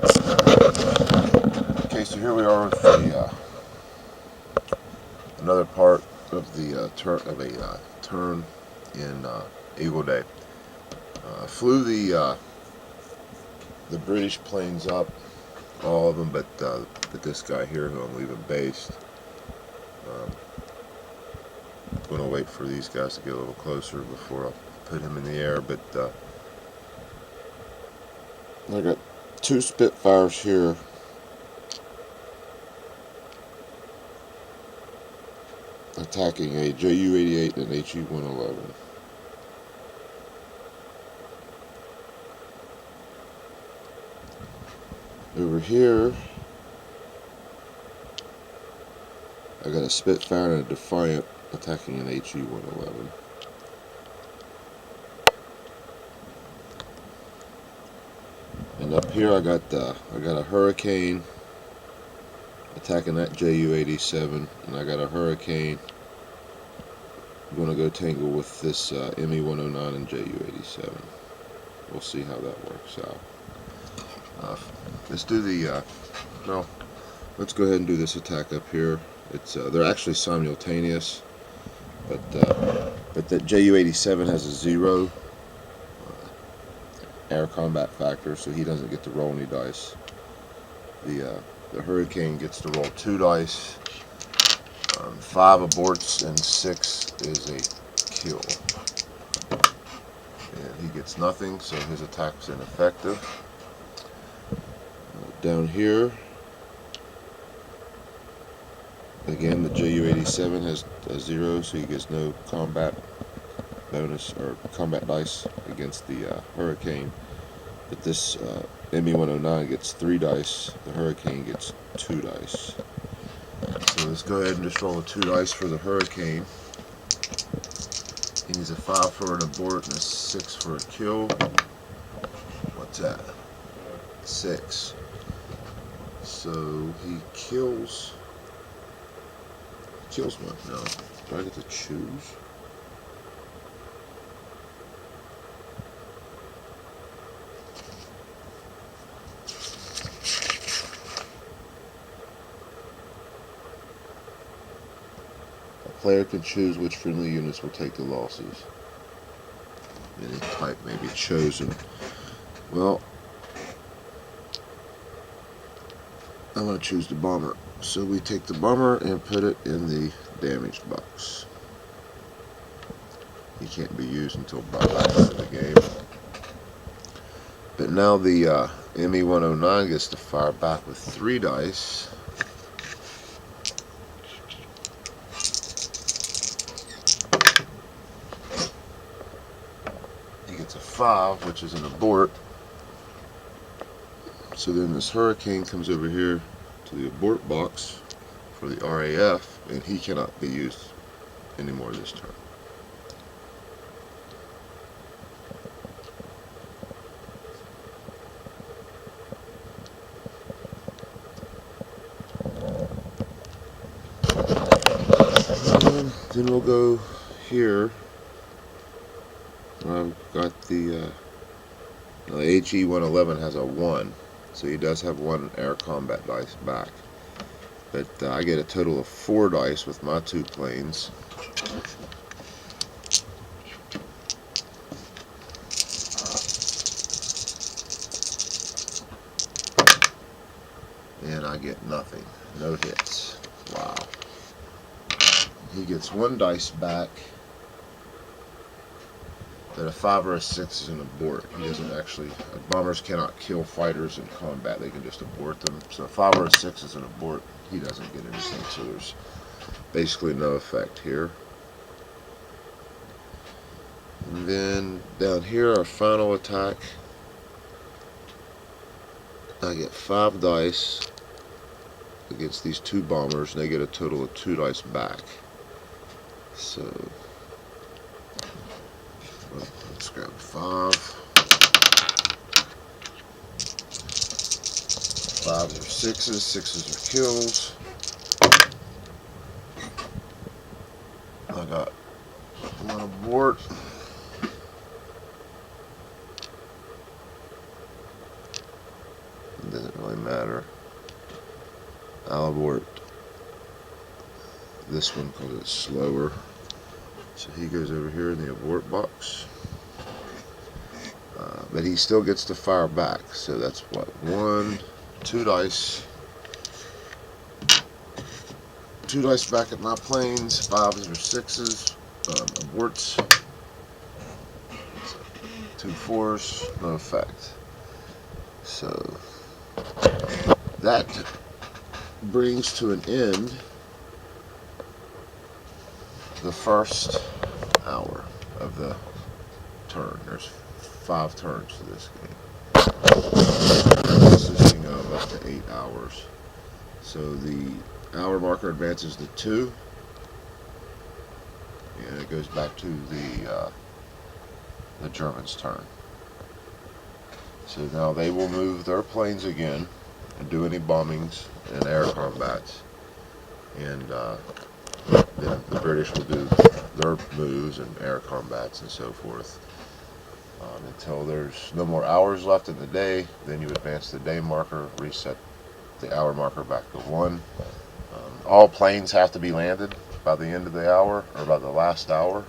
Okay, so here we are with the another part of the turn in Eagle Day. Flew the British planes up, all of them, but this guy here who I'm leaving based. Um, I'm gonna wait for these guys to get a little closer before I put him in the air. But I got two Spitfires here. Attacking a Ju-88 and an HE-111. Over here, I got a Spitfire and a Defiant attacking an HE-111. And up here, I got a Hurricane attacking that Ju-87, and I got a Hurricane. I'm gonna go tangle with this ME-109 and Ju-87. We'll see how that works out. Let's do the no. Let's go ahead and do this attack up here. It's they're actually simultaneous, but that Ju-87 has a 0 air combat factor, so he doesn't get to roll any dice. The Hurricane gets to roll 2 dice. 5 aborts and 6 is a kill. And he gets nothing, so his attack's ineffective. Down here, again, the Ju-87 has a 0, so he gets no combat bonus or combat dice against the Hurricane. But this ME-109 gets 3 dice. The Hurricane gets 2 dice. So let's go ahead and just roll 2 dice for the Hurricane. He needs a 5 for an abort and a 6 for a kill. What's that? 6. So he kills one. No. Do I get to choose? A player can choose which friendly units will take the losses. Any type may be chosen. Well, I'm going to choose the bomber. So we take the bomber and put it in the damaged box. He can't be used until about the end of the game. But now the ME-109 gets to fire back with 3 dice. He gets a 5, which is an abort. So then this Hurricane comes over here to the abort box for the RAF, and he cannot be used anymore this turn. And then we'll go here. I've got the HE-111 has a 1, so he does have 1 air combat dice back. But I get a total of 4 dice with my 2 planes. And I get nothing. No hits. Wow. He gets 1 dice back. That a 5 or a 6 is an abort. He doesn't actually. Bombers cannot kill fighters in combat. They can just abort them. So a 5 or a 6 is an abort. He doesn't get anything. So there's basically no effect here. And then down here, our final attack. I get 5 dice against these 2 bombers, and they get a total of 2 dice back. So let's grab 5. 5s are 6s, 6s are kills. I got 1 abort. And then matter. I'll abort this one because it's slower. So he goes over here in the abort box. But he still gets to fire back. So that's what? 2 dice. 2 dice back at my planes. 5s or 6s. Aborts. 2 4s. No effect. So that brings to an end the first hour of the turn. There's 5 turns to this game, consisting of up to 8 hours. So the hour marker advances to 2, and it goes back to the Germans' turn. So now they will move their planes again and do any bombings and air combats, and then the British will do their moves and air combats and so forth until there's no more hours left in the day. Then you advance the day marker, reset the hour marker back to 1. All planes have to be landed by the end of the hour, or by the last hour,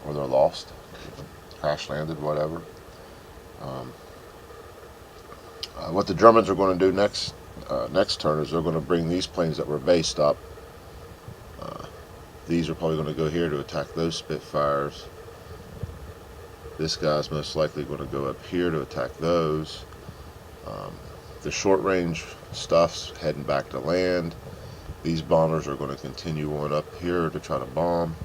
or they're lost, crash landed, whatever. What the Germans are going to do next turn is they're going to bring these planes that were based up. These are probably going to go here to attack those Spitfires. This guy's most likely going to go up here to attack those. The short range stuff's heading back to land. These bombers are going to continue on up here to try to bomb.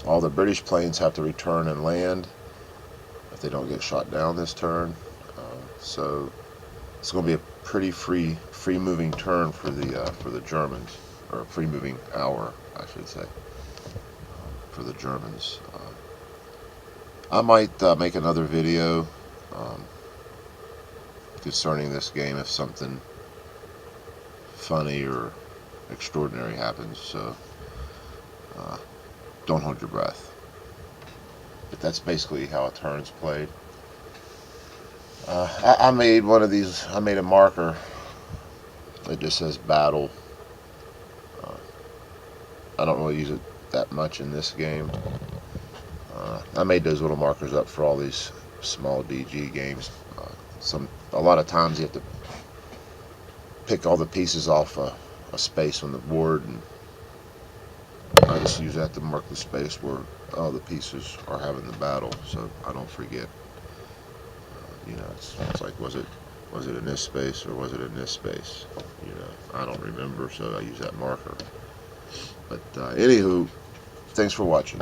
All the British planes have to return and land if they don't get shot down this turn. So it's going to be a pretty free moving turn for the Germans, or a free moving hour, I should say, for the Germans. I might make another video concerning this game if something funny or extraordinary happens. So don't hold your breath. But that's basically how a turn's played. I made one of these. I made a marker that just says battle. I don't really use it that much in this game. I made those little markers up for all these small DG games. A lot of times you have to pick all the pieces off a space on the board, and I just use that to mark the space where all the pieces are having the battle, so I don't forget. You know, it's like, was it in this space or was it in this space? You know, I don't remember, so I use that marker. But anywho, thanks for watching.